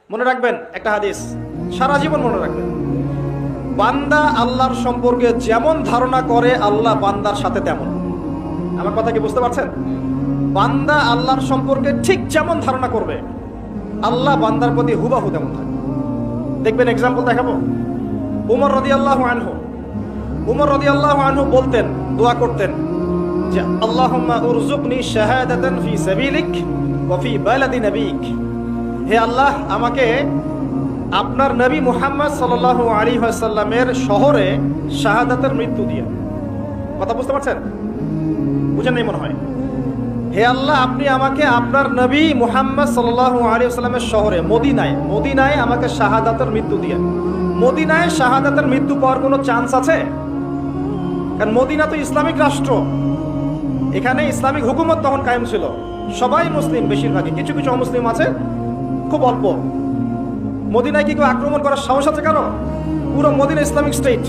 মনে রাখবেন একটা হাদিস, সারা জীবন মনে রাখবেন। বান্দা আল্লাহর সম্পর্কে যেমন ধারণা করে আল্লাহ বান্দার সাথে তেমন। আমার কথা কি বুঝতে পারছেন? বান্দা আল্লাহর সম্পর্কে ঠিক যেমন ধারণা করবে আল্লাহ বান্দার প্রতি হুবাহু তেমন থাকে। দেখবেন, এক্সাম্পল দেখাবো। উমর রাদিয়াল্লাহু আনহু বলতেন, দোয়া করতেন যে আল্লাহুম্মা উরযুকনি শাহাদাতান ফি সাবিলিক ওয়া ফি বালাদি নাবিক। হে আল্লাহ, আমাকে আপনার নবী মুহাম্মদ সাল্লাল্লাহু আলাইহি ওয়াসাল্লামের শহরে শাহাদাতের মৃত্যু দিয়ে। কথা বুঝতে পারছেন? বুঝেন নাই মনে হয়। হে আল্লাহ, আপনি আমাকে আপনার নবী মুহাম্মদ সাল্লাল্লাহু আলাইহি ওয়াসাল্লামের শহরে মদিনায় আমাকে শাহাদাতের মৃত্যু দিয়ে। মদিনায় শাহাদাতের মৃত্যু পাওয়ার কোনো চান্স আছে? কারণ মদিনা তো ইসলামিক রাষ্ট্র, এখানে ইসলামিক হুকুমত তখন কায়েম ছিল, সবাই মুসলিম, বেশিরভাগই, কিছু কিছু অমুসলিম আছে খুব অল্প। মদিনায় কি কেউ আক্রমণ করার সাহস আছে কারো? পুরো মদিনা ইসলামিক স্টেট,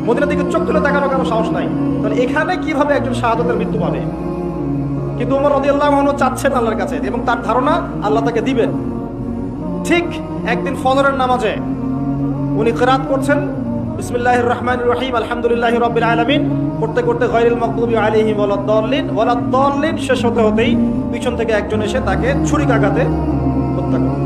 মদিনা দিকে চোখ তুলে দেখানো কারো সাহস নাই। তাহলে এখানে কিভাবে একজন শাহাদাতের মৃত্যু পাবে? কিন্তু ওমর রাদিয়াল্লাহু আনহু চাচ্ছেন আল্লাহর কাছে, এবং তার ধারণা আল্লাহ তাকে দিবেন। ঠিক একদিন ফজরের নামাজে উনি কিরাত করছেন, বিসমিল্লাহির রহমানির রহিম আলহামদুলিল্লাহি রাব্বিল আলামিন করতে করতে গায়রিল মাগদুবি আলাইহিম ওয়ালাদ-দাল্লিন শেষ হতে হতেই পিছন থেকে একজন এসে তাকে ছুরিকাঘাতে হত্যা করে।